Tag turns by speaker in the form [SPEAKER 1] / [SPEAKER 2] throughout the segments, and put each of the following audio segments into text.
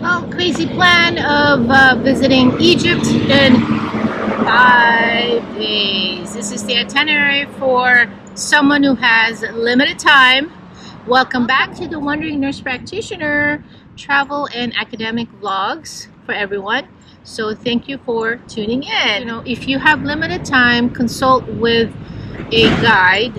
[SPEAKER 1] Well, crazy plan of visiting Egypt in 5 days. This is the itinerary for someone who has limited time. Welcome back to the Wandering Nurse Practitioner travel and academic vlogs for everyone. So thank you for tuning in. You know, if you have limited time, consult with a guide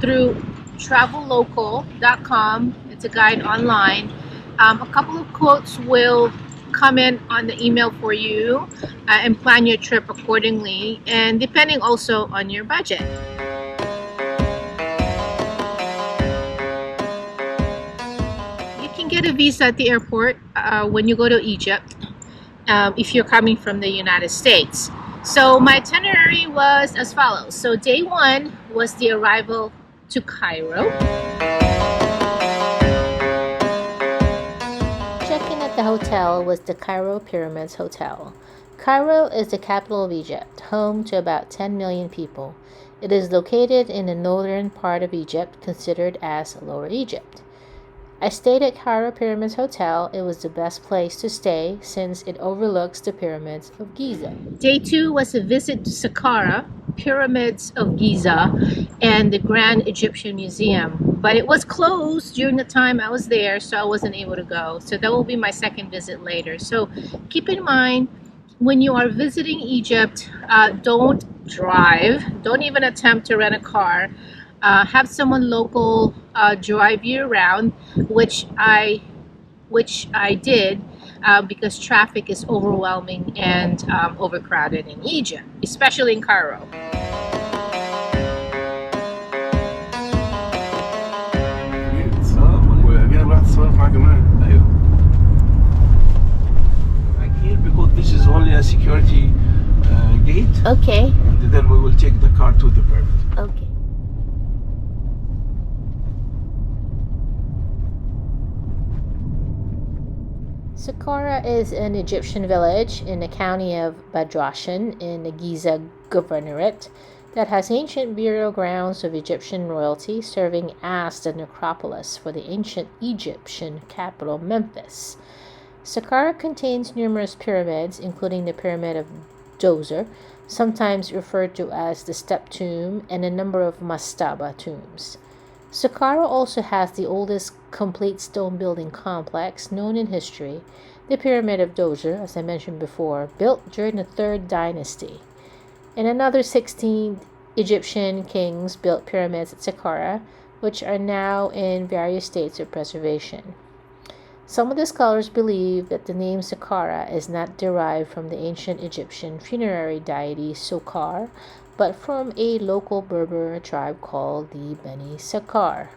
[SPEAKER 1] through travellocal.com. It's a guide online. A couple of quotes will come in on the email for you and plan your trip accordingly, and depending also on your budget. You can get a visa at the airport when you go to Egypt if you're coming from the United States. So my itinerary was as follows. So day one was the arrival to Cairo. Check-in at the hotel was the Cairo Pyramids Hotel. Cairo is the capital of Egypt, home to about 10 million people. It is located in the northern part of Egypt, considered as Lower Egypt. I stayed at Cairo Pyramids Hotel. It was the best place to stay since it overlooks the pyramids of Giza. Day two was a visit to Saqqara, pyramids of Giza, and the Grand Egyptian Museum. But it was closed during the time I was there, so I wasn't able to go. So that will be my second visit later. So keep in mind, when you are visiting Egypt, don't drive. Don't even attempt to rent a car. Have someone local drive you around, which I did because traffic is overwhelming and overcrowded in Egypt, especially in Cairo.
[SPEAKER 2] Like here, because this is only a security gate.
[SPEAKER 1] Okay.
[SPEAKER 2] And then we will take the car to the pyramid.
[SPEAKER 1] Okay. Saqqara is an Egyptian village in the county of Badrashan in the Giza Governorate that has ancient burial grounds of Egyptian royalty, serving as the necropolis for the ancient Egyptian capital Memphis. Saqqara contains numerous pyramids, including the Pyramid of Djoser, sometimes referred to as the Step Tomb, and a number of mastaba tombs. Saqqara also has the oldest complete stone building complex known in history, the Pyramid of Djoser, as I mentioned before, built during the 3rd dynasty. And another 16 Egyptian kings built pyramids at Saqqara, which are now in various states of preservation. Some of the scholars believe that the name Saqqara is not derived from the ancient Egyptian funerary deity Sokar, but from a local Berber tribe called the Beni Saqqar.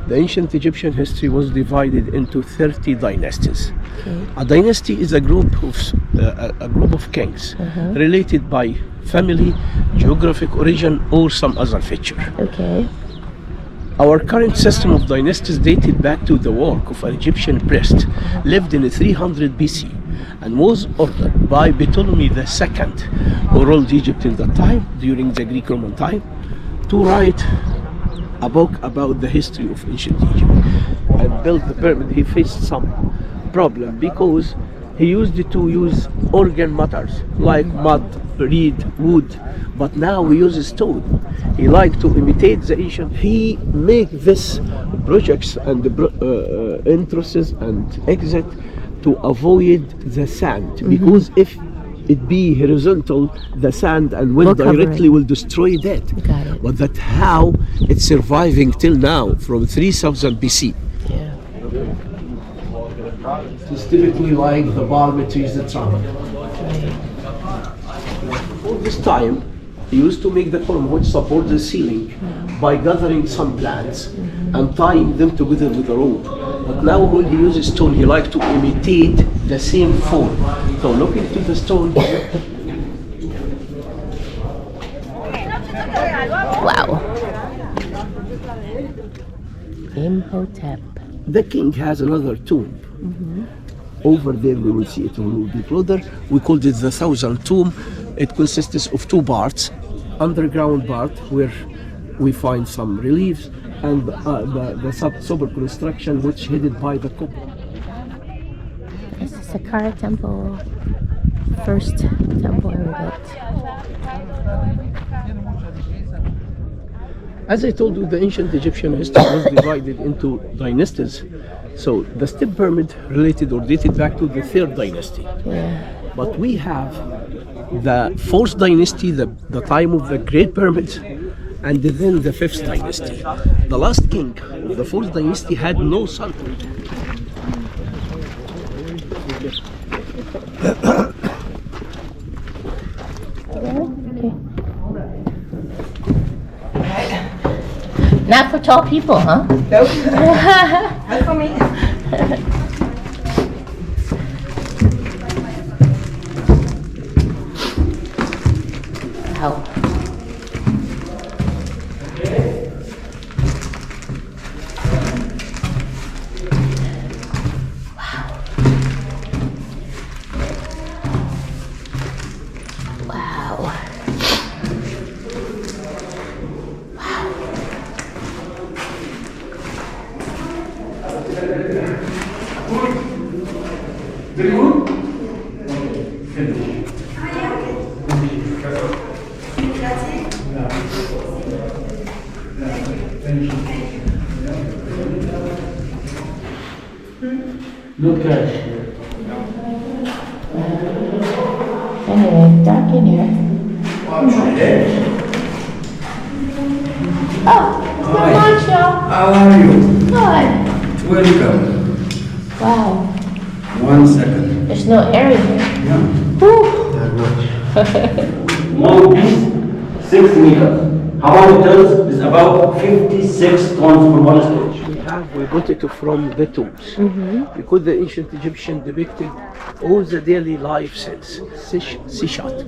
[SPEAKER 2] The ancient Egyptian history was divided into 30 dynasties.
[SPEAKER 1] Okay.
[SPEAKER 2] A dynasty is a group of kings related by family, geographic origin, or some other feature.
[SPEAKER 1] Okay.
[SPEAKER 2] Our current system of dynasties dated back to the work of an Egyptian priest lived in 300 BC and was ordered by Ptolemy II, who ruled Egypt in that time during the Greek-Roman time, to write a book about the history of ancient Egypt and build the pyramid. He faced some problem because he used to use organ matters like mud, reed, wood, but now we use stone. He liked to imitate the ancient. He make this projects and the entrances and exit to avoid the sand, because if it be horizontal, the sand and wind directly will destroy that.
[SPEAKER 1] Got it.
[SPEAKER 2] But that's how it's surviving till now, from 3000 BC.
[SPEAKER 1] Yeah.
[SPEAKER 2] It's typically like the palm trees, the trunk. All this time, he used to make the column which support the ceiling by gathering some plants and tying them together with a rope. But now when he uses stone, he likes to imitate the same form. So look into the stone.
[SPEAKER 1] Wow. Imhotep.
[SPEAKER 2] The king has another tomb. Over there we will see it when we will be closer. We called it the 1000 tomb. It consists of two parts. Underground part where we find some reliefs, and the super construction which headed by the cupola.
[SPEAKER 1] It's the Saqqara Temple, first temple ever built.
[SPEAKER 2] As I told you, the ancient Egyptian history was divided into dynasties. So the step pyramid related or dated back to the 3rd dynasty.
[SPEAKER 1] Yeah.
[SPEAKER 2] But we have the 4th dynasty, the time of the Great Pyramid, and then the 5th dynasty. The last king of the 4th dynasty had no son.
[SPEAKER 1] Not for tall people, huh?
[SPEAKER 3] Nope. Not for me.
[SPEAKER 1] Wow. Wow.
[SPEAKER 2] Look at
[SPEAKER 1] Anyway, dark in here. Oh, it's not Macho.
[SPEAKER 4] How are you?
[SPEAKER 1] Good.
[SPEAKER 4] Welcome.
[SPEAKER 1] Wow.
[SPEAKER 4] 1 second.
[SPEAKER 1] There's no air in here.
[SPEAKER 4] Yeah.
[SPEAKER 1] Woo.
[SPEAKER 4] Small piece, 6 meters. How it is about 56 tons for one stage.
[SPEAKER 2] we got it from the tombs. Because the ancient Egyptian depicted all the daily life scenes, sishat.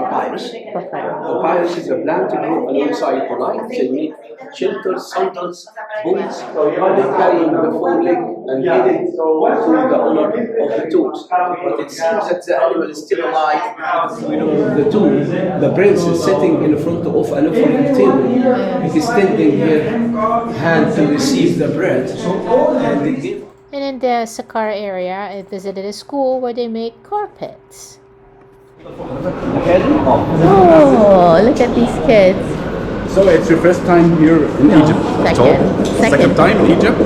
[SPEAKER 2] Papyrus. Papyrus is a plant to grow alongside the light. They make shelters, sandals, boots. They carry the foreleg and headed to the owner of the tombs. But it seems that the animal is still alive. The tomb, the prince is sitting in front of an offering table. It is tending her hand to receive the bread.
[SPEAKER 1] And in the Saqqara area, I visited a school where they make carpets. Oh, look at these kids.
[SPEAKER 5] So it's your first time here in Egypt? Second time in Egypt?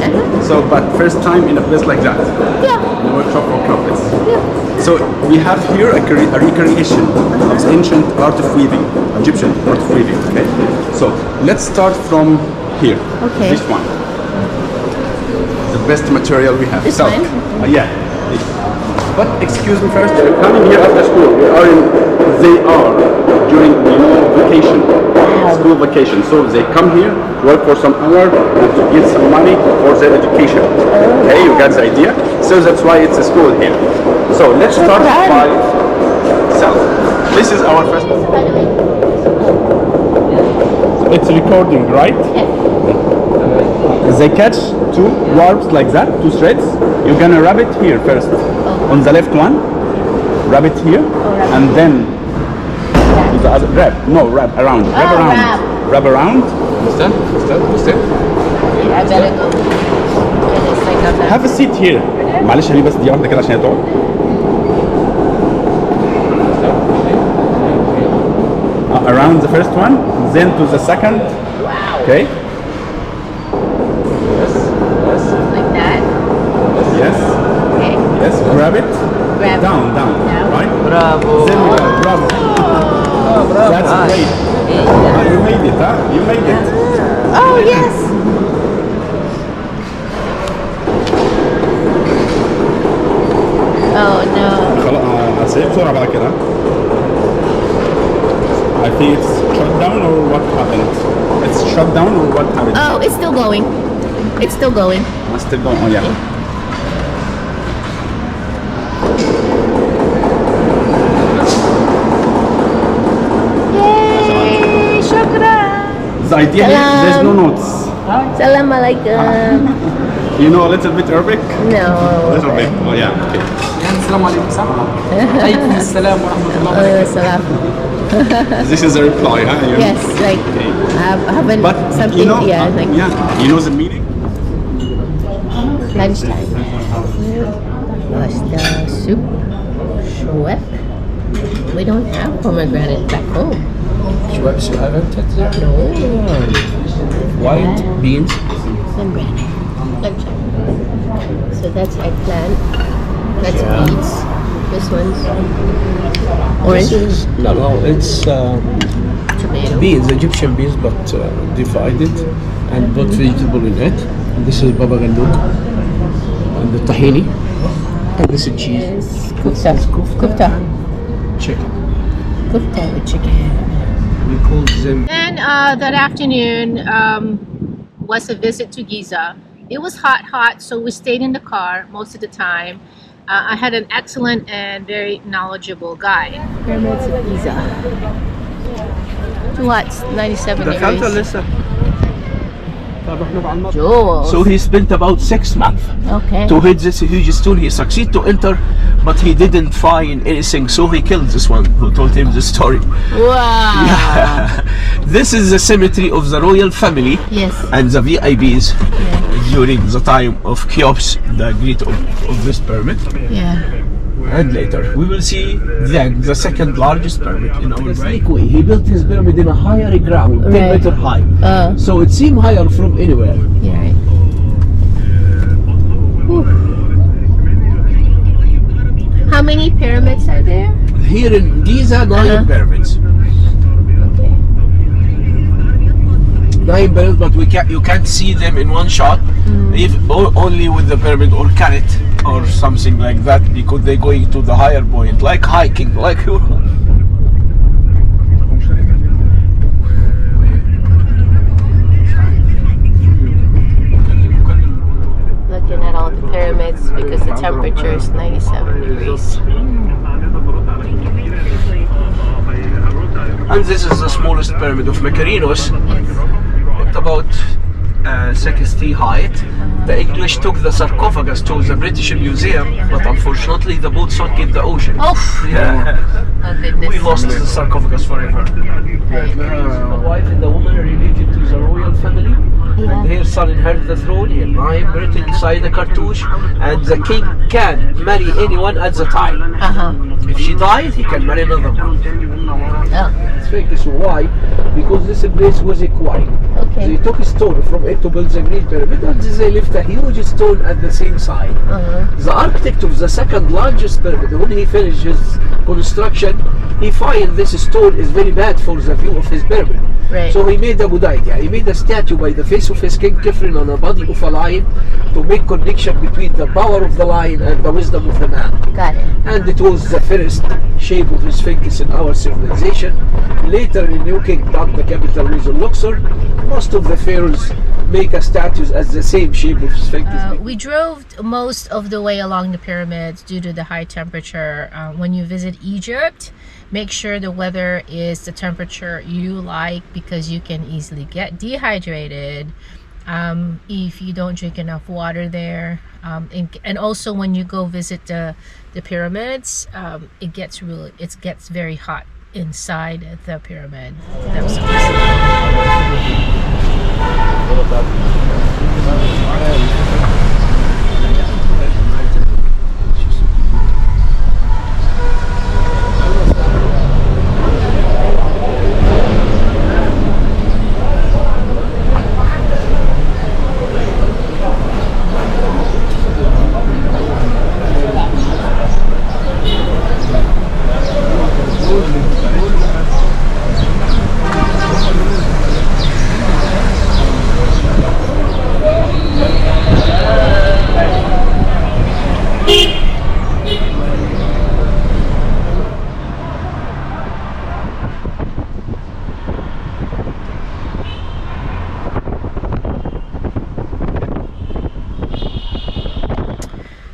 [SPEAKER 5] So, but first time in a place like that?
[SPEAKER 1] Yeah.
[SPEAKER 5] In a workshop for carpets?
[SPEAKER 1] Yeah.
[SPEAKER 5] So we have here a recreation of the ancient art of weaving, Egyptian art of weaving, okay? So let's start from here,
[SPEAKER 1] Okay.
[SPEAKER 5] this one. The best material we have.
[SPEAKER 1] This
[SPEAKER 5] Silk.
[SPEAKER 1] one?
[SPEAKER 5] Yeah. But excuse me first, we're coming here after school. They are during vacation, school vacation. So they come here, work for some hour, and to get some money for their education. Okay, you got the idea? So that's why it's a school here. So let's start by self. This is our first. It's recording, right? They catch two warps like that, two threads. You're gonna wrap it here first. On the left one, wrap it here, and then to the other, wrap around, wrap around. Understand?
[SPEAKER 1] I better go. And it's like on the...
[SPEAKER 5] Have a seat here. معلش هني بس دي واحدة كده عشان تقعد. Around the first one, then to the second.
[SPEAKER 1] Wow.
[SPEAKER 5] Okay.
[SPEAKER 1] Like that.
[SPEAKER 5] Yes.
[SPEAKER 1] Okay.
[SPEAKER 5] Yes. Grab it.
[SPEAKER 1] Grab
[SPEAKER 5] Down.
[SPEAKER 1] Down.
[SPEAKER 5] Right.
[SPEAKER 4] Bravo.
[SPEAKER 5] Then we go. Bravo. That's great. You made it, huh? You made it.
[SPEAKER 1] Oh, yes. Oh, no.
[SPEAKER 5] خلاص هسيب بسرعة بعد كده. I think it's shut down or what happened? It's shut down or what happened?
[SPEAKER 1] Oh, it's still going. It's still going.
[SPEAKER 5] It's still going on, yeah.
[SPEAKER 1] Yay! Shukran!
[SPEAKER 5] The idea here, there's no notes.
[SPEAKER 1] Salam alaikum.
[SPEAKER 5] You know a little bit Arabic?
[SPEAKER 1] No.
[SPEAKER 5] A little bit. Oh yeah, okay.
[SPEAKER 3] السلام عليكم. عليكم السلام ورحمة الله وبركاته.
[SPEAKER 1] Salam.
[SPEAKER 5] This is a reply, huh? You-
[SPEAKER 1] Yes, like I haven't
[SPEAKER 5] But
[SPEAKER 1] something.
[SPEAKER 5] you know,
[SPEAKER 1] Like
[SPEAKER 5] yeah, you know the meaning.
[SPEAKER 1] lunchtime. Was the soup schwepp? We don't have pomegranate back home.
[SPEAKER 2] Schweppes, you haven't had there?
[SPEAKER 1] No.
[SPEAKER 2] White beans.
[SPEAKER 1] Pomegranate. Lunchtime. So that's eggplant. That's beets. This one's orange.
[SPEAKER 2] No, it's
[SPEAKER 1] Tomato.
[SPEAKER 2] beans, Egyptian beans, but divided and put vegetable in it. And this is baba ganoush and the tahini. And this is cheese.
[SPEAKER 1] Yes. Kufta.
[SPEAKER 2] Chicken.
[SPEAKER 1] Kufta with chicken.
[SPEAKER 2] We call them.
[SPEAKER 1] Then that afternoon was a visit to Giza. It was hot, so we stayed in the car most of the time. I had an excellent and very knowledgeable guide. Pyramids of Giza. To what? 97 degrees. Jewels.
[SPEAKER 2] So he spent about 6 months
[SPEAKER 1] Okay.
[SPEAKER 2] to hit this huge stone. He succeeded to enter, but he didn't find anything, so he killed this one who told him the story.
[SPEAKER 1] Wow.
[SPEAKER 2] This is the cemetery of the royal family
[SPEAKER 1] Yes.
[SPEAKER 2] and the VIPs during the time of Cheops, the great of this pyramid.
[SPEAKER 1] Yeah.
[SPEAKER 2] And later we will see then the second largest pyramid in our sneak way. He built his pyramid in a higher ground, 10
[SPEAKER 1] Right.
[SPEAKER 2] meter high. So it seemed higher from anywhere.
[SPEAKER 1] Yeah. Right. Whew. How many pyramids are there?
[SPEAKER 2] Here in Giza, 9 pyramids.
[SPEAKER 1] Okay.
[SPEAKER 2] 9 pyramids, but you can't see them in one shot, if only with the pyramid or carrot or something like that, because they're going to the higher point, like hiking, like
[SPEAKER 1] Looking at all the pyramids because the temperature is 97 degrees.
[SPEAKER 2] And this is the smallest pyramid of Mykerinos, at about 60 height. The English took the sarcophagus to the British Museum, but unfortunately the boat sunk in the ocean.
[SPEAKER 1] Oh,
[SPEAKER 2] Yeah.
[SPEAKER 1] oh goodness.
[SPEAKER 2] We lost the sarcophagus forever. The wife and the woman are related to the royal family, and her son inherited the throne. Her name written inside the cartouche, and the king can marry anyone at the time. If she dies, he can marry another one.
[SPEAKER 1] Oh,
[SPEAKER 2] It's famous. Why? Because this place was a quarry.
[SPEAKER 1] okay.
[SPEAKER 2] They took a stone from it to build the Great Pyramid, and they left a huge stone at the same side. The architect of the second largest pyramid, when he finished his construction, he find this stone is very bad for the view of his pyramid.
[SPEAKER 1] Right.
[SPEAKER 2] So he made a Buddha. He made a statue by the face of his king Kefren on a body of a lion to make connection between the power of the lion and the wisdom of the man.
[SPEAKER 1] Got it.
[SPEAKER 2] And it was the first shape of the Sphinx in our civilization. Later in New Kingdom, the capital was in Luxor. Most of the pharaohs make a statues as the same shape of Sphinx.
[SPEAKER 1] We drove most of the way along the pyramids due to the high temperature. When you visit Egypt, make sure the weather is the temperature you like, because you can easily get dehydrated if you don't drink enough water there. And also when you go visit the pyramids, it gets very hot inside the pyramid.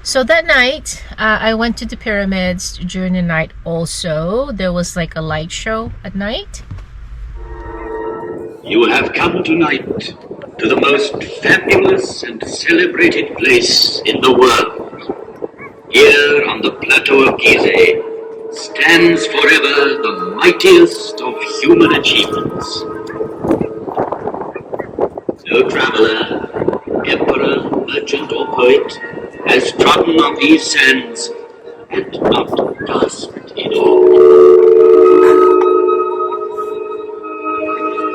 [SPEAKER 1] So that night, I went to the pyramids during the night also. There was like a light show at night.
[SPEAKER 6] You have come tonight to the most fabulous and celebrated place in the world. Here on the plateau of Giza, stands forever the mightiest of human achievements. No traveler, emperor, merchant, or poet has trodden on these sands and not gasped in awe.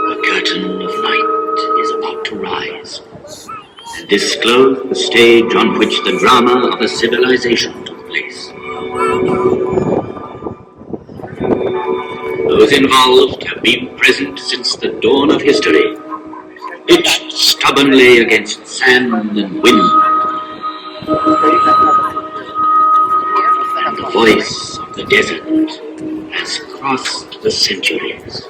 [SPEAKER 6] The curtain of night is about to rise and disclose the stage on which the drama of a civilization took place. Those involved have been present since the dawn of history, pitched stubbornly against sand and wind. And the voice of the desert has crossed the centuries.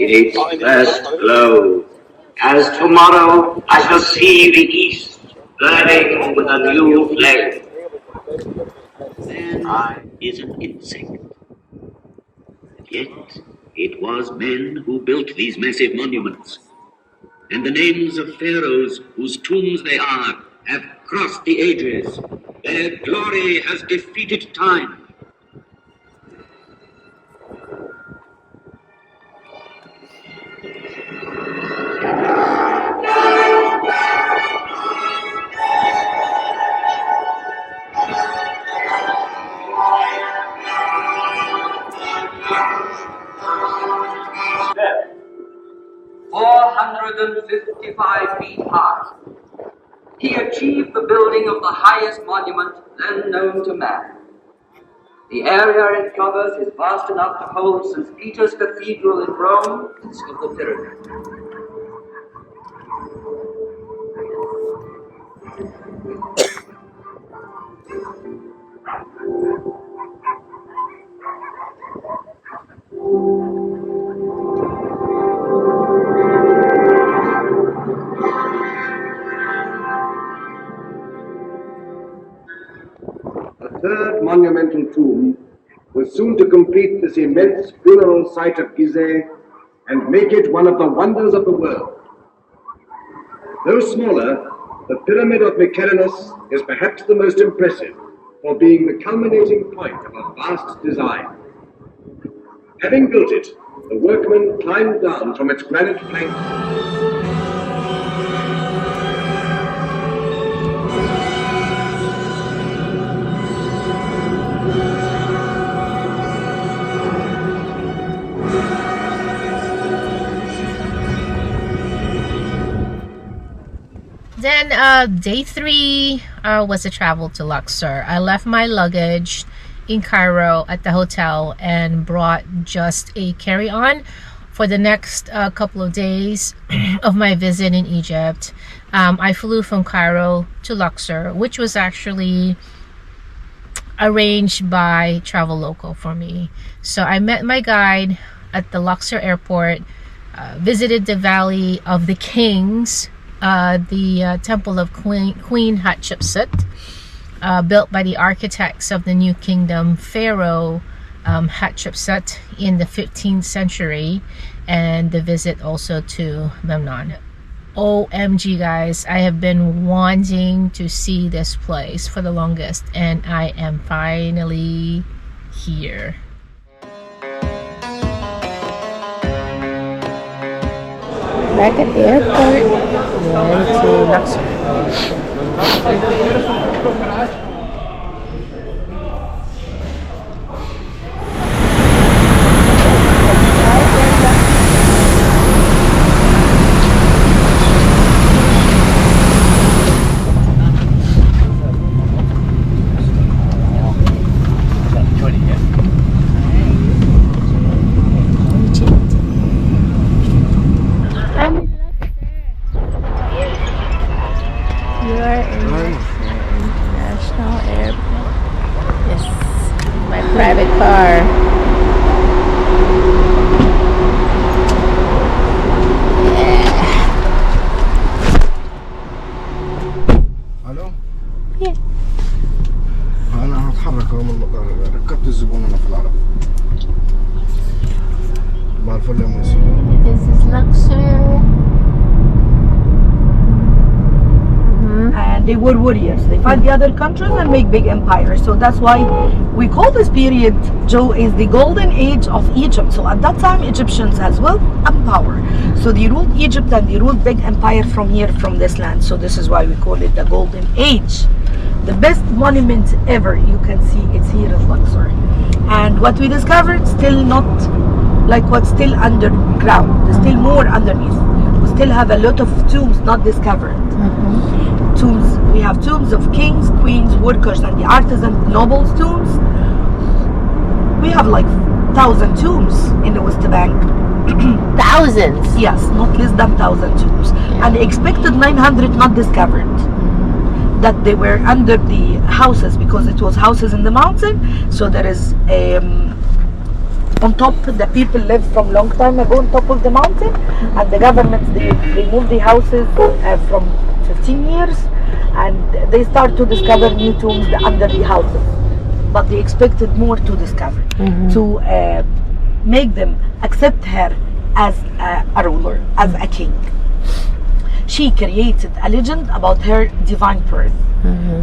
[SPEAKER 6] Its first glow, as tomorrow I shall see the east burning with a new flame. Man is an insect. And yet it was men who built these massive monuments. And the names of pharaohs whose tombs they are have crossed the ages. Their glory has defeated time.
[SPEAKER 7] Depth, 455 feet high. He achieved the building of the highest monument then known to man. The area it covers is vast enough to hold St. Peter's Cathedral in Rome instead of the pyramid.
[SPEAKER 8] A third monumental tomb was soon to complete this immense funeral site of Giza and make it one of the wonders of the world. Though smaller, the Pyramid of Mycerinus is perhaps the most impressive for being the culminating point of a vast design. Having built it, the workmen climbed down from its granite flank.
[SPEAKER 1] Then day 3 was a travel to Luxor. I left my luggage in Cairo at the hotel and brought just a carry-on for the next couple of days of my visit in Egypt. I flew from Cairo to Luxor, which was actually arranged by Traveloka for me. So I met my guide at the Luxor airport, visited the Valley of the Kings, the temple of Queen Hatshepsut, built by the architects of the New Kingdom Pharaoh Hatshepsut in the 15th century, and the visit also to Memnon. OMG guys, I have been wanting to see this place for the longest, and I am finally here. Back at the airport, going to Luxor. Private car.
[SPEAKER 8] الو؟
[SPEAKER 1] Yeah.
[SPEAKER 8] انا هتحرك اهو من المطار، ركبت الزبون انا في العربية.
[SPEAKER 3] They were warriors. They fight the other countries and make big empires. So that's why we call this period, Joe, is the golden age of Egypt. So at that time, Egyptians as well and power. So they ruled Egypt and they ruled big empire from here, from this land. So this is why we call it the golden age. The best monument ever you can see, it's here in Luxor. And what we discovered, still not like what's still underground. There's still more underneath. We still have a lot of tombs not discovered. Tombs, we have tombs of kings, queens, workers, and the artisan nobles tombs. We have like 1,000 tombs in the West Bank.
[SPEAKER 1] Thousands?
[SPEAKER 3] Yes, not less than 1,000 tombs. And the expected 900 not discovered. That they were under the houses, because it was houses in the mountain. So there is on top, the people lived from long time ago on top of the mountain, and the government, they removed the houses from 15 years, and they start to discover new tombs under the houses. But they expected more to discover, to make them accept her as a ruler, as a king. She created a legend about her divine birth.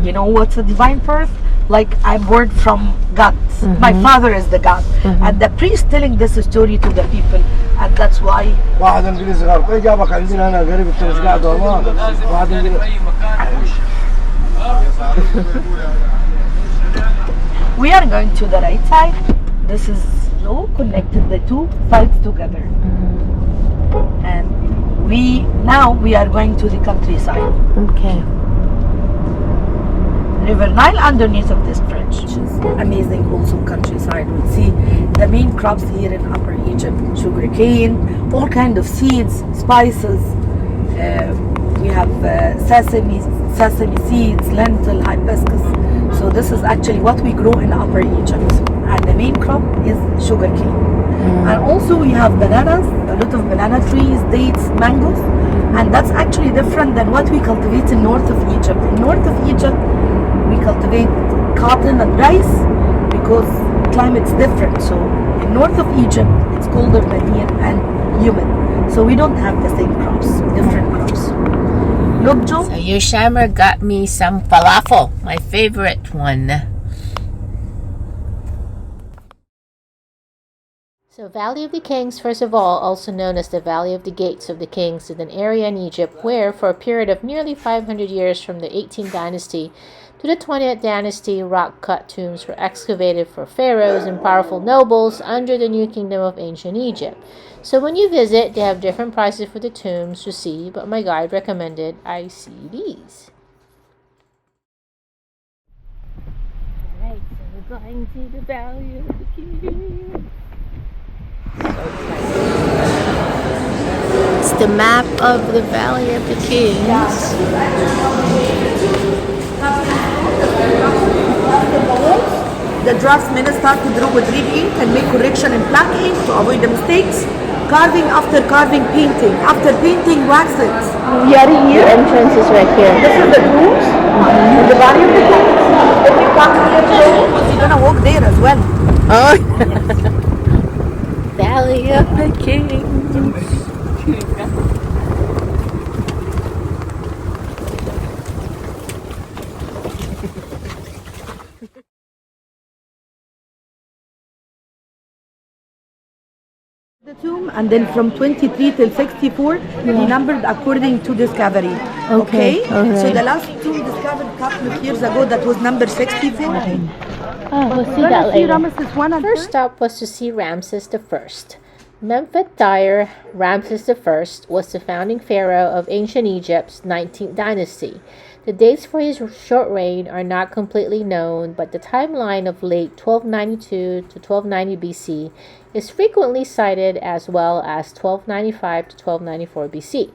[SPEAKER 3] You know what's a divine birth? Like, I'm born from God. My father is the God. And the priest telling this story to the people, and that's why we are going to the right side. This is connected the two sides together. And we are going to the countryside.
[SPEAKER 1] Okay.
[SPEAKER 3] River Nile underneath of this bridge, which is amazing. Also countryside. We see the main crops here in Upper Egypt: sugar cane, all kind of seeds, spices. We have sesame seeds, lentil, hibiscus. So this is actually what we grow in Upper Egypt, and the main crop is sugar cane. And also we have bananas, a lot of banana trees, dates, mangoes, and that's actually different than what we cultivate in north of Egypt. In north of Egypt, we cultivate cotton and rice because climate's different. So in north of Egypt, it's colder than here and humid. So we don't have the same crops, different crops. Look, Joe.
[SPEAKER 1] So your Shammer got me some falafel, my favorite one. So Valley of the Kings, first of all, also known as the Valley of the Gates of the Kings, is an area in Egypt where, for a period of nearly 500 years from the 18th dynasty to the 20th dynasty, rock-cut tombs were excavated for pharaohs and powerful nobles under the new kingdom of ancient Egypt. So when you visit, they have different prices for the tombs to see, but my guide recommended I see these. Alright, so we're going to the Valley of the Kings. It's the map of the Valley of the Kings.
[SPEAKER 3] The draftsmen start to draw with red ink and make correction in black ink to avoid the mistakes. Carving after carving, painting. After painting, wax it.
[SPEAKER 1] Yeah, the entrance is right here.
[SPEAKER 3] This is the rooms in the Valley of the Kings. If you come here, you're gonna walk there as well.
[SPEAKER 1] Oh, Valley of the Kings.
[SPEAKER 3] The tomb, and then from 23 till 64, he numbered according to discovery. Okay?
[SPEAKER 1] Right.
[SPEAKER 3] So the last tomb discovered a couple of years ago, that was number 64.
[SPEAKER 1] We'll see that later.
[SPEAKER 3] Ramesses 1 and
[SPEAKER 1] First stop was to see Ramses I. Menphtire Ramses I was the founding pharaoh of ancient Egypt's 19th dynasty. The dates for his short reign are not completely known, but the timeline of late 1292 to 1290 BC is frequently cited, as well as 1295 to 1294 BC.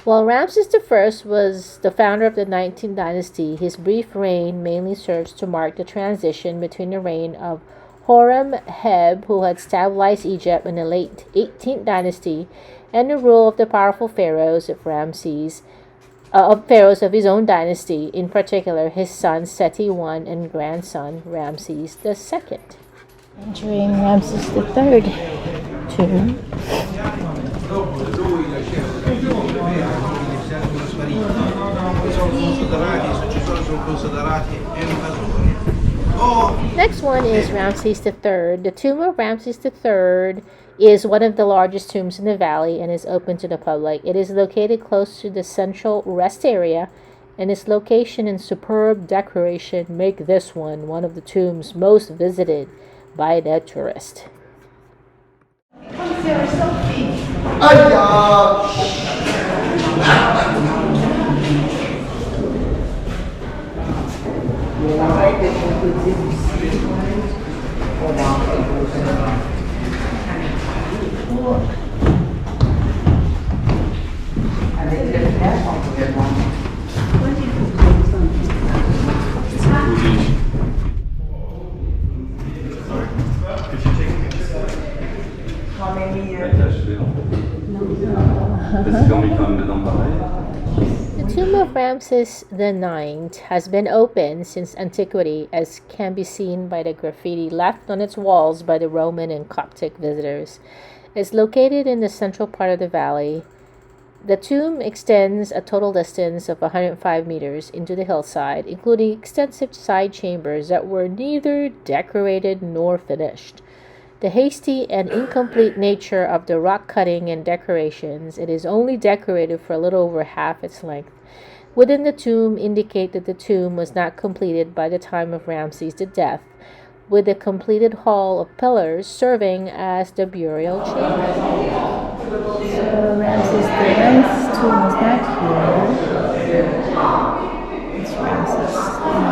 [SPEAKER 1] While Ramses I was the founder of the 19th dynasty, his brief reign mainly serves to mark the transition between the reign of Horemheb, who had stabilized Egypt in the late 18th dynasty, and the rule of the powerful pharaohs of his own dynasty, in particular his son Seti I and grandson Ramses II. Entering Ramses III tomb. Next one is Ramses III. The tomb of Ramses III is one of the largest tombs in the valley and is open to the public. It is located close to the central rest area, and its location and superb decoration make this one of the tombs most visited by the tourist. The tomb of Ramses IX has been open since antiquity, as can be seen by the graffiti left on its walls by the Roman and Coptic visitors. It's located in the central part of the valley. The tomb extends a total distance of 105 meters into the hillside, including extensive side chambers that were neither decorated nor finished. The hasty and incomplete nature of the rock cutting and decorations, it is only decorated for a little over half its length, within the tomb indicate that the tomb was not completed by the time of Ramses' death, with the completed hall of pillars serving as the burial chamber. So Ramses IX's tomb is not here. It's Ramses tomb.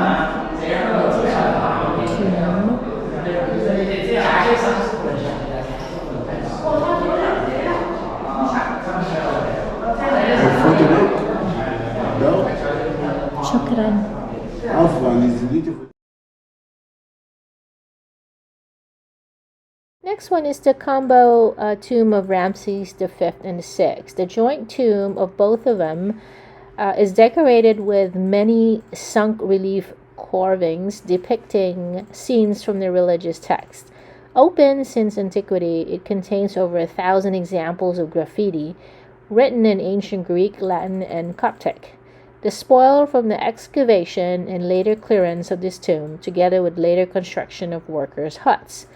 [SPEAKER 1] Next one is the combo tomb of Ramses V and VI. The joint tomb of both of them is decorated with many sunk relief carvings depicting scenes from the religious text. Open since antiquity, it contains over 1,000 examples of graffiti written in ancient Greek, Latin, and Coptic. The spoil from the excavation and later clearance of this tomb, together with later construction of workers' huts,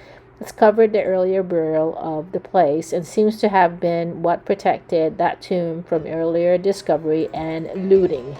[SPEAKER 1] has covered the earlier burial of the place and seems to have been what protected that tomb from earlier discovery and looting.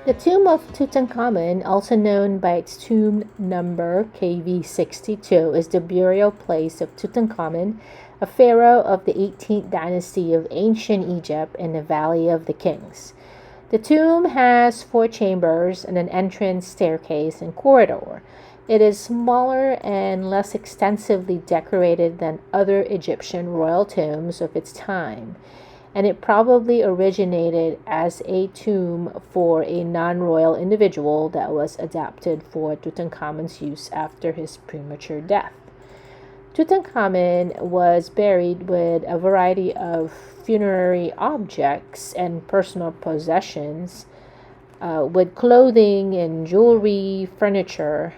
[SPEAKER 1] The tomb of Tutankhamun, also known by its tomb number KV62, is the burial place of Tutankhamun, a pharaoh of the 18th dynasty of ancient Egypt in the Valley of the Kings. The tomb has 4 chambers and an entrance, staircase, and corridor. It is smaller and less extensively decorated than other Egyptian royal tombs of its time, and it probably originated as a tomb for a non-royal individual that was adapted for Tutankhamun's use after his premature death. Tutankhamun was buried with a variety of funerary objects and personal possessions, with clothing and jewelry, furniture.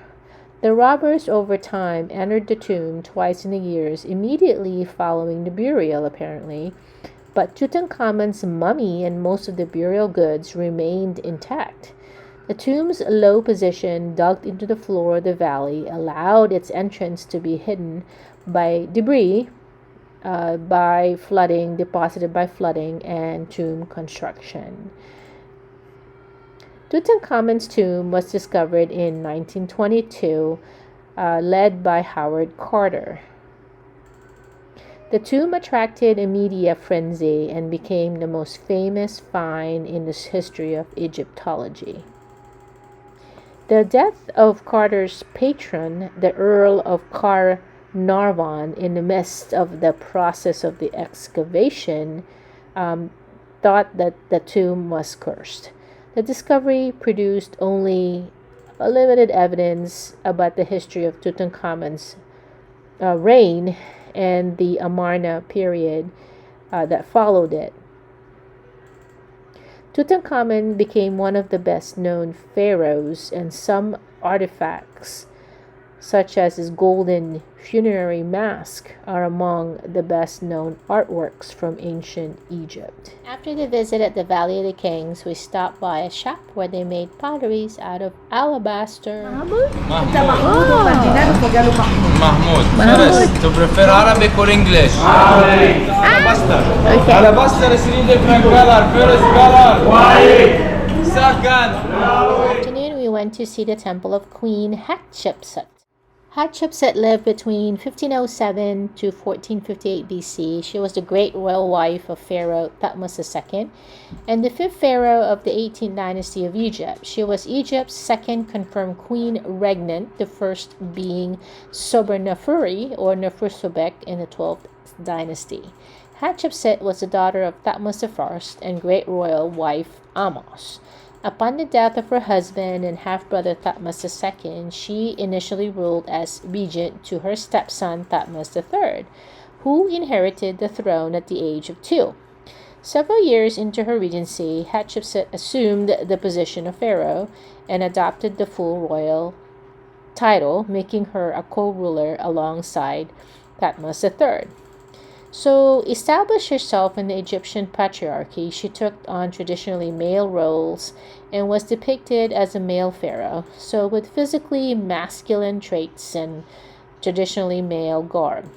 [SPEAKER 1] The robbers over time entered the tomb twice in the years immediately following the burial, apparently, but Tutankhamun's mummy and most of the burial goods remained intact. The tomb's low position, dug into the floor of the valley, allowed its entrance to be hidden by debris deposited by flooding and tomb construction. Tutankhamun's tomb was discovered in 1922, led by Howard Carter. The tomb attracted a media frenzy and became the most famous find in the history of Egyptology. The death of Carter's patron, the Earl of Carnarvon, in the midst of the process of the excavation, thought that the tomb was cursed. The discovery produced only limited evidence about the history of Tutankhamun's reign and the Amarna period that followed it. Tutankhamun became one of the best-known pharaohs, and some artifacts, such as his golden funerary mask, are among the best-known artworks from ancient Egypt. After the visit at the Valley of the Kings, we stopped by a shop where they made potteries out of alabaster.
[SPEAKER 9] Mahmoud. To prefer Arabic or English? Alabaster.
[SPEAKER 1] Okay.
[SPEAKER 9] Alabaster is three different color. First color, white. Second.
[SPEAKER 1] Afternoon, we went to see the temple of Queen Hatshepsut. Hatshepsut lived between 1507 to 1458 BC. She was the great royal wife of Pharaoh Thutmose II and the fifth pharaoh of the 18th dynasty of Egypt. She was Egypt's second confirmed queen regnant, the first being Soberneferi or Nefersobek in the 12th dynasty. Hatshepsut was the daughter of Thutmose I and great royal wife Amos. Upon the death of her husband and half-brother Thutmose II, she initially ruled as regent to her stepson Thutmose III, who inherited the throne at the age of 2. Several years into her regency, Hatshepsut assumed the position of pharaoh and adopted the full royal title, making her a co-ruler alongside Thutmose III. So, established herself in the Egyptian patriarchy, she took on traditionally male roles and was depicted as a male pharaoh, so with physically masculine traits and traditionally male garb.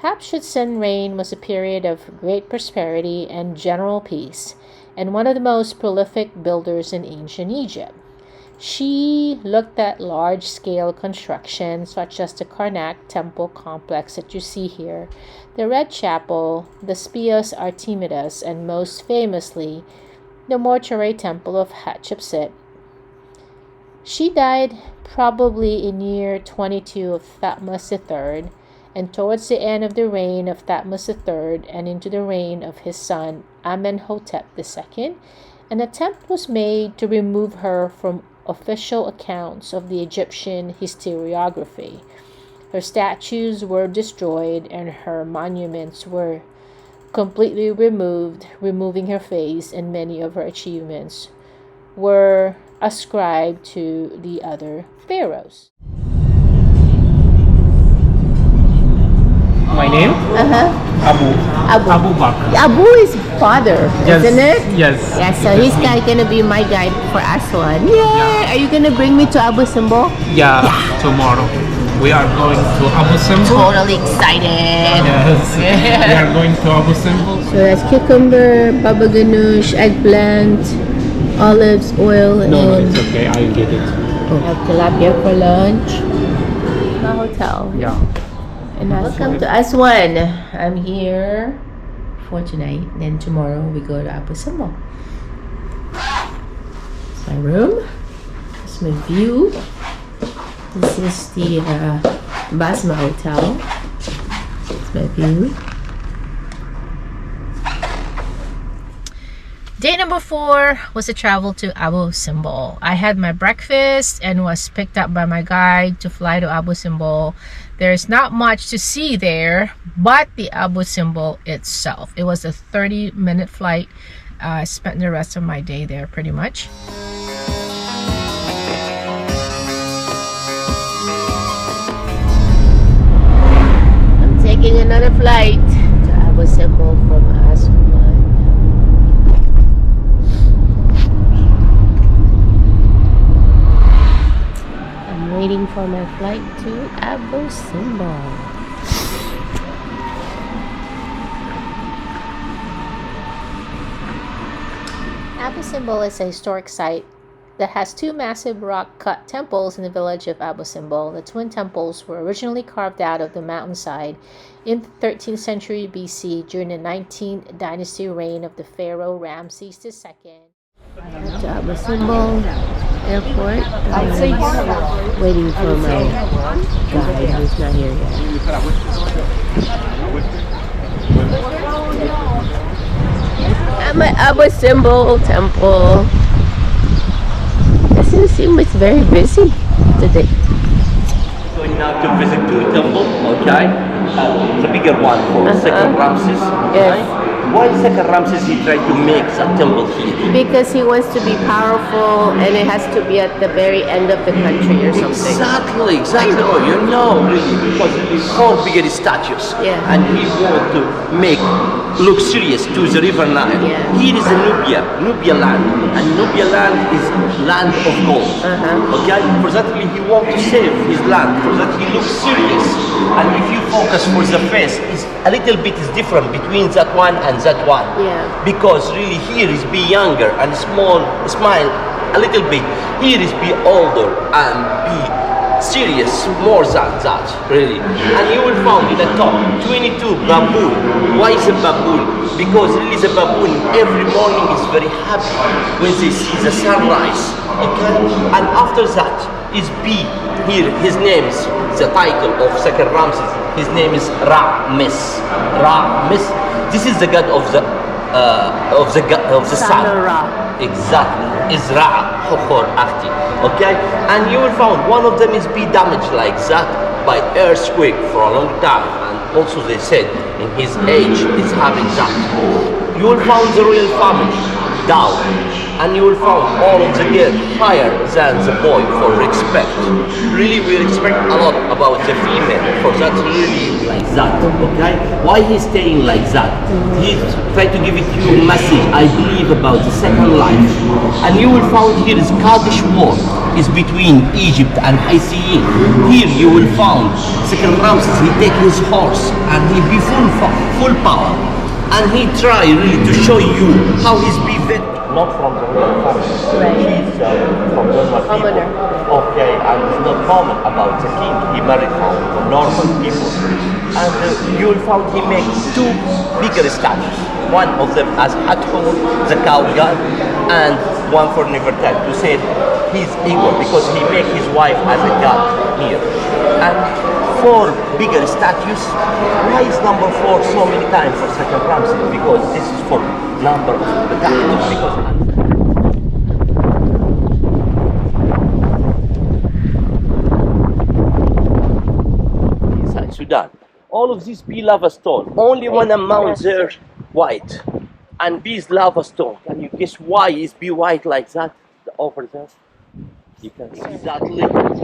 [SPEAKER 1] Hatshepsut's reign was a period of great prosperity and general peace, and one of the most prolific builders in ancient Egypt. She looked at large-scale construction such as the Karnak Temple complex that you see here, the Red Chapel, the Spios Artemidas, and most famously, the Mortuary Temple of Hatshepsut. She died probably in year 22 of Thutmose III, and towards the end of the reign of Thutmose III and into the reign of his son Amenhotep II, an attempt was made to remove her from official accounts of the Egyptian historiography. Her statues were destroyed and her monuments were completely removed, removing her face, and many of her achievements were ascribed to the other pharaohs.
[SPEAKER 10] My name? Abu Bakr.
[SPEAKER 1] Abu is father,
[SPEAKER 10] Yes.
[SPEAKER 1] isn't it?
[SPEAKER 10] Yes.
[SPEAKER 1] Yeah, so he's gonna be my guide for Aswan. Yay! Are you gonna bring me to Abu Simbel?
[SPEAKER 10] Yeah, tomorrow. We are going to Abu Simbel.
[SPEAKER 1] Totally excited.
[SPEAKER 10] Yes. We are going to Abu Simbel.
[SPEAKER 1] So that's cucumber, baba ganoush, eggplant, olives, oil,
[SPEAKER 10] No,
[SPEAKER 1] and
[SPEAKER 10] it's okay. I'll get it.
[SPEAKER 1] we have tilapia for lunch. My hotel.
[SPEAKER 10] Yeah.
[SPEAKER 1] And welcome to Aswan. I'm here for tonight. Then tomorrow we go to Abu Simbel. It's my room. It's my view. This is the Basma Hotel. It's my view. Day number 4 was a travel to Abu Simbel. I had my breakfast and was picked up by my guide to fly to Abu Simbel There's not much to see there, but the Abu Simbel itself. It was a 30-minute flight. I spent the rest of my day there pretty much. I'm taking another flight to Abu Simbel from Aswan. Waiting for my flight to Abu Simbel. Abu Simbel is a historic site that has two massive rock-cut temples in the village of Abu Simbel. The twin temples were originally carved out of the mountainside in the 13th century BC during the 19th dynasty reign of the pharaoh Ramses II. To Abu Simbel Airport. Waiting for my guide who's not here yet. I'm at Abu Simbel Temple. Doesn't seem it's very busy today.
[SPEAKER 4] Going now to visit two temples, okay? The bigger one for second Ramses.
[SPEAKER 1] Yes.
[SPEAKER 4] Okay? Why second Ramses he tried to make a temple here?
[SPEAKER 1] Because he wants to be powerful and it has to be at the very end of the country or something.
[SPEAKER 4] Exactly. You know, really, because it's four bigger statues.
[SPEAKER 1] Yeah.
[SPEAKER 4] And he wanted to make look serious to the river Nile.
[SPEAKER 1] Yeah.
[SPEAKER 4] Here is a Nubia land. And Nubia land is land of gold. Okay? For that he wants to save his land. For that he looks serious. And if you focus for the face, it's a little bit is different between that one and that one.
[SPEAKER 1] Yeah.
[SPEAKER 4] Because really here is be younger and smile a little bit. Here is be older and be serious more than that, really. And you will find in the top 22 baboon. Why is a baboon? Because really the baboon every morning is very happy when they see the sunrise. Okay? And after that is B. Here his name is the title of second Ramses. His name is Ra-Mes. Ra-Mes. This is the god of the sun. Exactly. Is Ra Hokhor Akhti. Okay? And you will find one of them is be damaged like that by earthquake for a long time. And also they said in his age is having that. You will find the royal family down. And you will find all of the girls higher than the boy for respect. Really we respect a lot about the female for that really like that, okay? Why he's staying like that? He tried to give it you a message, I believe, about the second life. And you will find here is Kurdish war is between Egypt and Haitian. Here you will find second Ramses, he take his horse and he be full power. And he try really to show you how he's be vet. Not from the royal family. Right. He's from normal people. Okay, and it's not common about the king. He married from normal people. And you will find he makes two bigger statues. One of them as Hatshepsut, the cow god, and one for Nefertari to say he's equal because he make his wife as a god here. And four bigger statues. Why is number 4 so many times for second Ramses? Because this is for number of the statues. Because Sudan. All of these be lava stone. Only one amount there white. And these lava stone. Can you guess why is be white like that over there? You can see exactly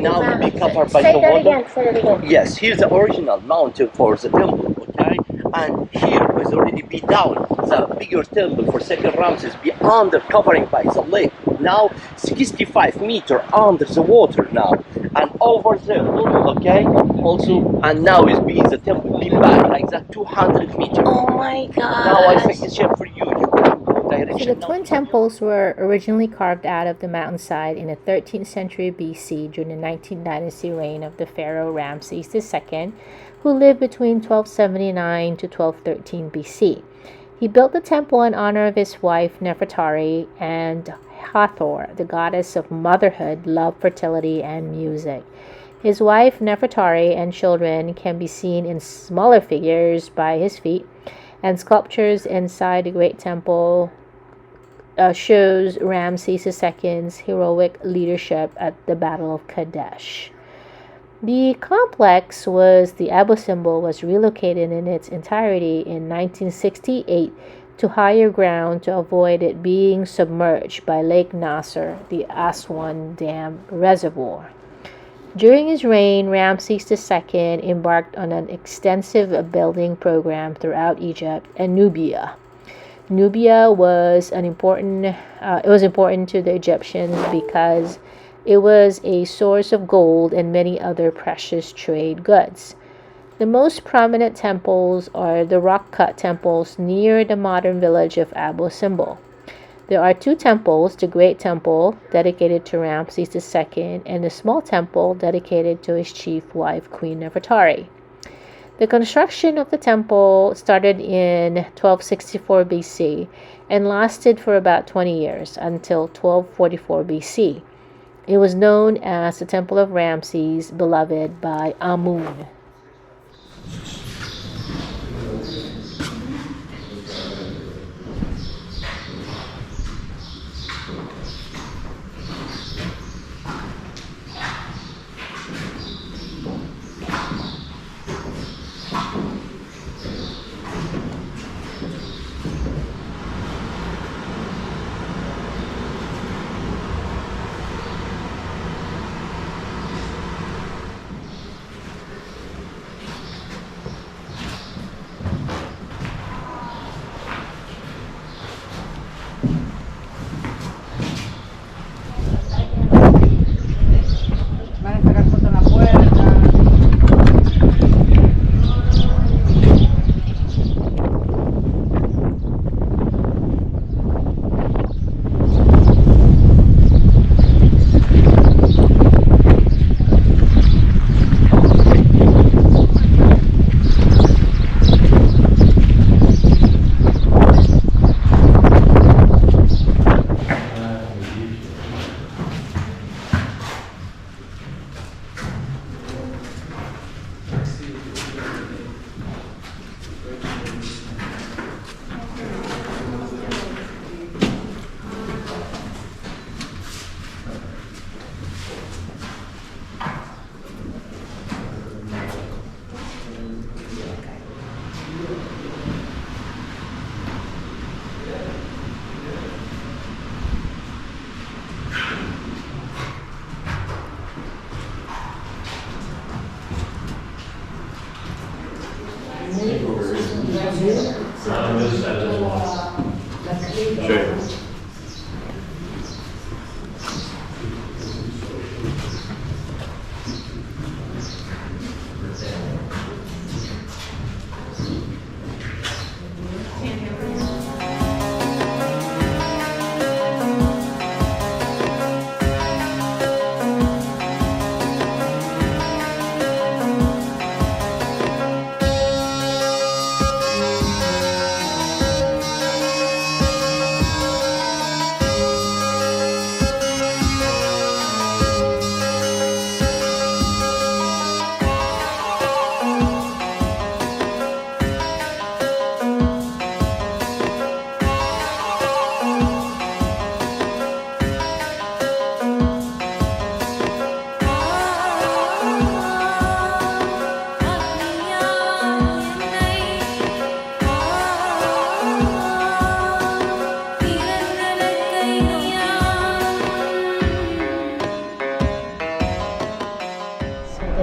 [SPEAKER 4] now will be covered by the water. Yes, here's the original mountain for the temple, okay? And here was already be down the bigger temple for second Ramses be under covering by the lake. Now 65 meters under the water now. And over there, okay? Also, and now is being the temple be back like that 200 meters.
[SPEAKER 1] Oh my god.
[SPEAKER 4] Now I think it's for you.
[SPEAKER 1] So the twin temples were originally carved out of the mountainside in the 13th century BC during the 19th dynasty reign of the pharaoh Ramses II, who lived between 1279 to 1213 BC. He built the temple in honor of his wife Nefertari and Hathor, the goddess of motherhood, love, fertility, and music. His wife Nefertari and children can be seen in smaller figures by his feet, and sculptures inside the great temple shows Ramses II's heroic leadership at the Battle of Kadesh. The complex the Abu Simbel was relocated in its entirety in 1968 to higher ground to avoid it being submerged by Lake Nasser, the Aswan Dam reservoir. During his reign, Ramses II embarked on an extensive building program throughout Egypt and Nubia. Nubia was important to the Egyptians because it was a source of gold and many other precious trade goods. The most prominent temples are the rock-cut temples near the modern village of Abu Simbel. There are two temples, the Great Temple, dedicated to Ramses II, and the small temple dedicated to his chief wife, Queen Nefertari. The construction of the temple started in 1264 BC and lasted for about 20 years until 1244 BC. It was known as the Temple of Ramses, beloved by Amun.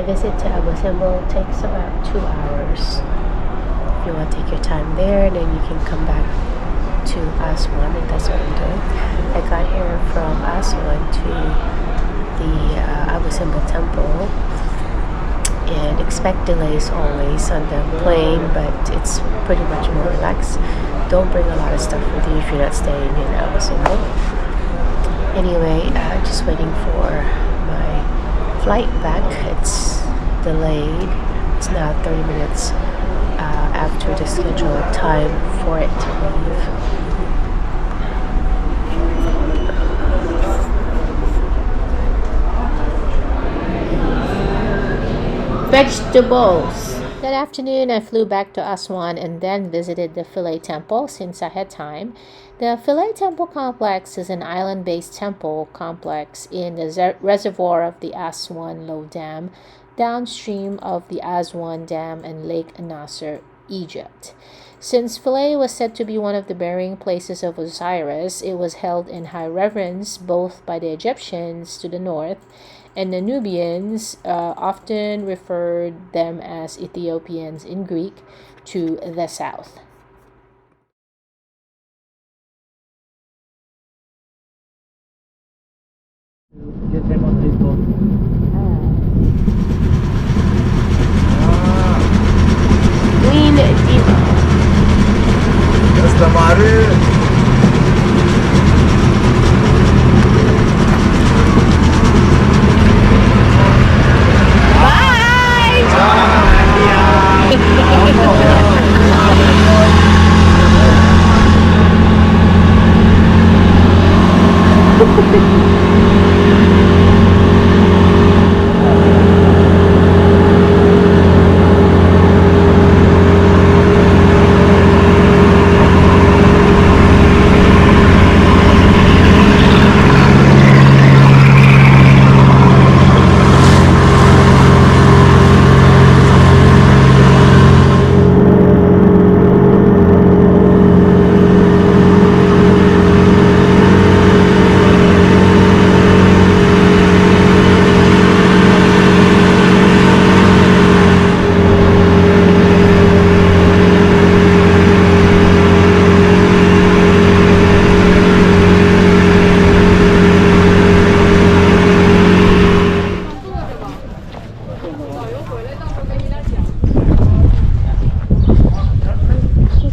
[SPEAKER 1] Visit to Abu Simbel takes about 2 hours. If you want to take your time there, then you can come back to Aswan, and that's what I'm doing. I got here from Aswan to the Abu Simbel Temple, and expect delays always on the plane, but it's pretty much more relaxed. Don't bring a lot of stuff with you if you're not staying in Abu Simbel. Anyway, just waiting for my flight back. It's delayed. It's now 30 minutes after the scheduled time for it to leave. Vegetables. That afternoon, I flew back to Aswan and then visited the Philae Temple since I had time. The Philae Temple complex is an island-based temple complex in the reservoir of the Aswan Low Dam, downstream of the Aswan Dam and Lake Nasser, Egypt. Since Philae was said to be one of the burying places of Osiris, it was held in high reverence both by the Egyptians to the north and the Nubians, often referred them as Ethiopians in Greek, to the south.
[SPEAKER 11] Get him on his boat.
[SPEAKER 1] Queen Diva.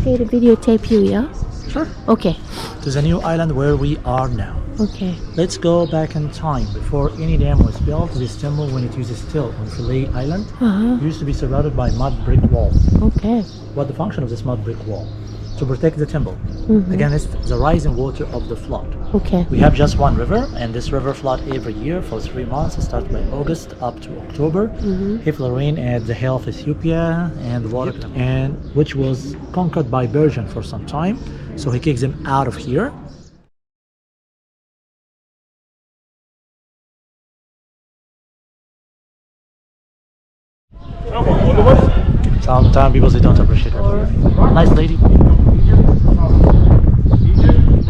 [SPEAKER 1] Okay to videotape you, yeah?
[SPEAKER 11] Sure.
[SPEAKER 1] Okay.
[SPEAKER 11] To the new island where we are now.
[SPEAKER 1] Okay.
[SPEAKER 11] Let's go back in time. Before any dam was built, this temple, when it uses still on Philae Island, used to be surrounded by mud brick walls.
[SPEAKER 1] Okay.
[SPEAKER 11] What the function of this mud brick wall? To protect the temple against the rising water of the flood.
[SPEAKER 1] Okay.
[SPEAKER 11] We have just one river, and this river flood every year for 3 months, starting by August up to October. Heavy rain at the hill of Ethiopia and water, and which was conquered by Persian for some time. So he kicks them out of here. Sometimes people, they don't appreciate it. Nice lady.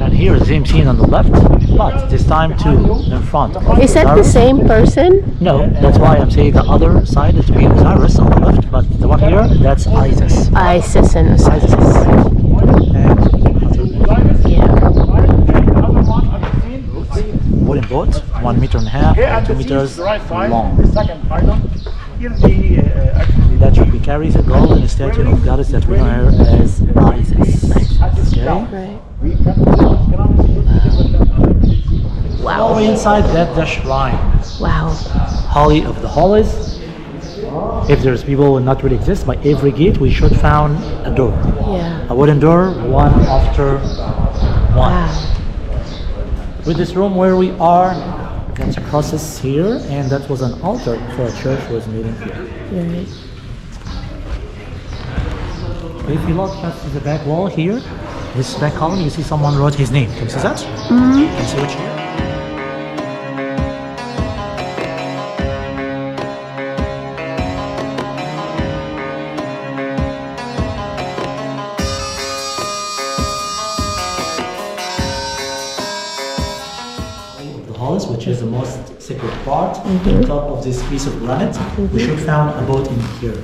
[SPEAKER 11] And here the same scene on the left, but this time too in front.
[SPEAKER 1] Is that the same person?
[SPEAKER 11] No, that's why I'm saying the other side is to be Osiris on the left, but the one here, that's Isis.
[SPEAKER 1] Isis and Osiris. Yeah.
[SPEAKER 11] Wooden boat, 1.5 meters and 2 meters long. That should be carries a golden statue of goddess that we know her as Isis. Okay.
[SPEAKER 1] Right. Wow.
[SPEAKER 11] All the way inside that's the shrine.
[SPEAKER 1] Wow.
[SPEAKER 11] Holy of the holies. If there's people who will not really exist, by every gate we should found a door.
[SPEAKER 1] Yeah.
[SPEAKER 11] A wooden door, one after one.
[SPEAKER 1] Wow.
[SPEAKER 11] With this room where we are, that's a process here, and that was an altar for a church was meeting here.
[SPEAKER 1] Right.
[SPEAKER 11] If you look at the back wall here, this back column, you see someone wrote his name. Can you see that? Can you see which year? Which is the most sacred part. On top of this piece of granite, we should found a boat in here.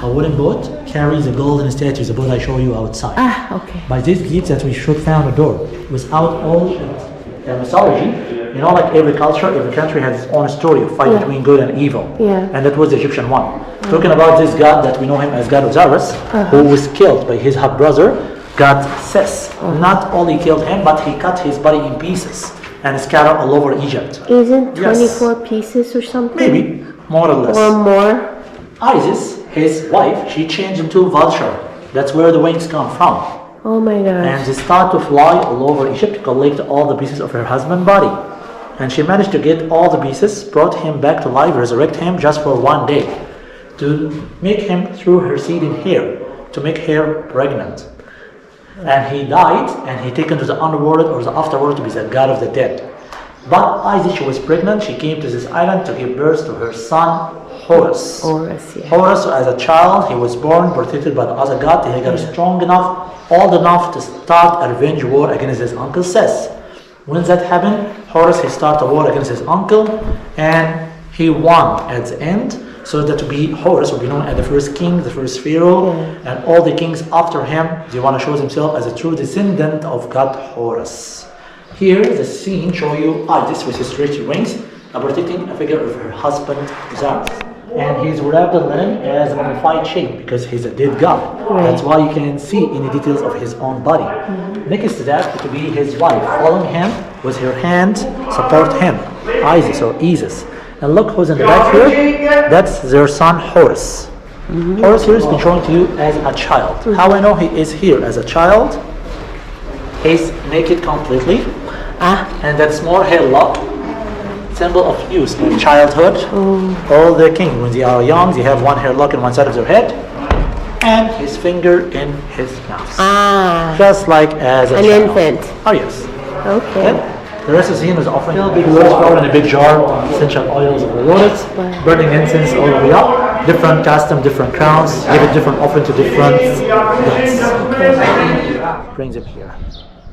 [SPEAKER 11] A wooden boat carries a golden statue, the boat I show you outside.
[SPEAKER 1] Ah, okay.
[SPEAKER 11] By this gate that we should found a door. Without all mythology, you know, like every culture, every country has its own story of fight between good and evil.
[SPEAKER 1] Yeah.
[SPEAKER 11] And that was the Egyptian one. Talking about this god that we know him as God Osiris, who was killed by his half brother, God Sis. Not only killed him, but he cut his body in pieces and scattered all over Egypt.
[SPEAKER 1] Isn't 24 pieces or something?
[SPEAKER 11] Maybe, more or less.
[SPEAKER 1] Or more.
[SPEAKER 11] Isis, his wife, she changed into vulture. That's where the wings come from.
[SPEAKER 1] Oh my gosh.
[SPEAKER 11] And they start to fly all over Egypt to collect all the pieces of her husband's body. And she managed to get all the pieces, brought him back to life, resurrect him just for one day. To make him through her seed in hair, to make her pregnant. And he died, and he taken to the underworld or the afterworld to be the god of the dead. But Isis, she was pregnant. She came to this island to give birth to her son Horus.
[SPEAKER 1] Horus, yeah.
[SPEAKER 11] Horus, as a child, he was born, protected by the other god. He got strong enough, old enough to start a revenge war against his uncle Seth. When that happened, Horus, he started a war against his uncle, and he won at the end. So that to be Horus will be known as the first king, the first pharaoh, and all the kings after him, they want to show themselves as a true descendant of God Horus. Here, the scene show you Isis with his stretchy wings, protecting a figure of her husband, Osiris. And he's wrapped in linen as a mummified shape because he's a dead god. That's why you can see any details of his own body. Next to that, to be his wife, following him with her hand, support him, Isis or Isis. And look who's in the back here. That's their son Horus. Horus here has been shown to you as a child. How I know he is here as a child? He's naked completely. And that small hair lock, symbol of youth and childhood. All the king, when they are young, they have one hair lock on one side of their head, and his finger in his mouth. Just like as a child.
[SPEAKER 1] Infant.
[SPEAKER 11] Oh yes.
[SPEAKER 1] Okay.
[SPEAKER 11] The rest of the scene is offering big lotus flower in a big jar, essential oils of the lotus, burning incense all the way up, different custom, different crowns, give a different offering to different gods. Brings him here.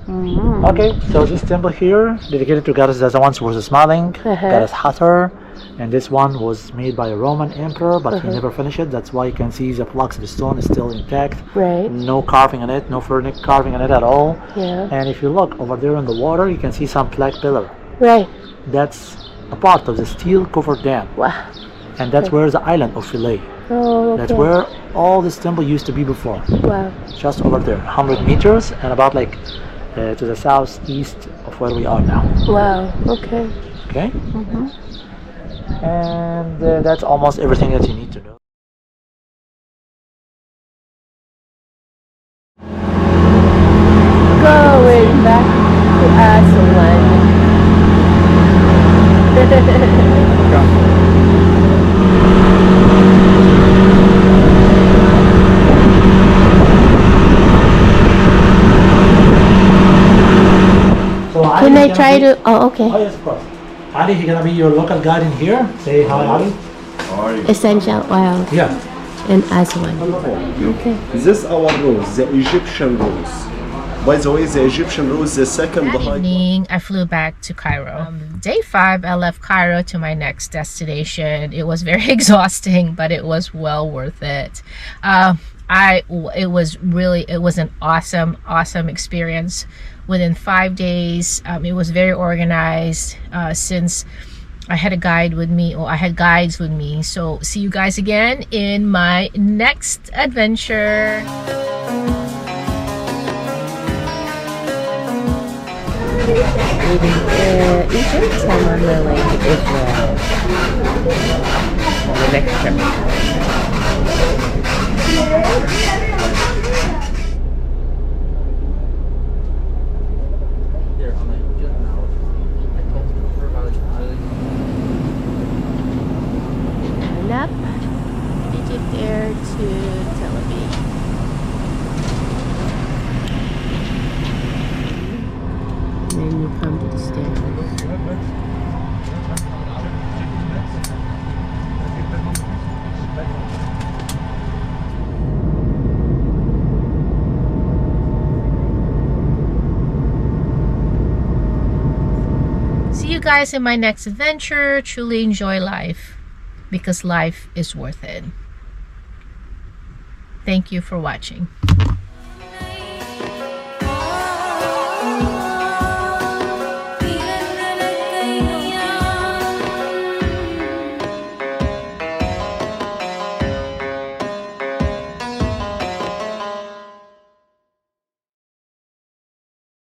[SPEAKER 11] Okay, so this temple here, dedicated to goddess Zaza who was smiling, goddess Hathor, and this one was made by a Roman emperor, but he never finished it. That's why you can see the blocks of the stone is still intact.
[SPEAKER 1] Right.
[SPEAKER 11] No carving on it, no furniture carving on it at all.
[SPEAKER 1] Yeah.
[SPEAKER 11] And if you look over there in the water, you can see some black pillar.
[SPEAKER 1] Right.
[SPEAKER 11] That's a part of the steel covered dam.
[SPEAKER 1] Wow.
[SPEAKER 11] And that's where the island of Philae.
[SPEAKER 1] Oh, okay.
[SPEAKER 11] That's where all this temple used to be before.
[SPEAKER 1] Wow.
[SPEAKER 11] Just over there, 100 meters, and about like to the southeast of where we are now.
[SPEAKER 1] Wow. Okay.
[SPEAKER 11] Okay. And that's almost everything that you need to know.
[SPEAKER 1] Going back to Aswan. Can I try to? Oh, okay.
[SPEAKER 11] Oh, yes, of course. Ali, he's gonna be your local guide in here. Say hi, Ali.
[SPEAKER 1] Essential oil
[SPEAKER 11] Yeah.
[SPEAKER 1] and Aswan. Okay.
[SPEAKER 5] This our rose, the Egyptian rose. By the way, the Egyptian rose, the second
[SPEAKER 1] That evening, I flew back to Cairo. Day 5, I left Cairo to my next destination. It was very exhausting, but it was well worth it. It was an awesome experience. Within 5 days, it was very organized since I had a guide with me, or I had guides with me. So see you guys again in my next adventure. Egypt, I'm on the way to Israel on the next trip. Up Egypt Air to Tel Aviv. And then you come to the stairs. See you guys in my next adventure. Truly enjoy life, because life is worth it. Thank you for watching.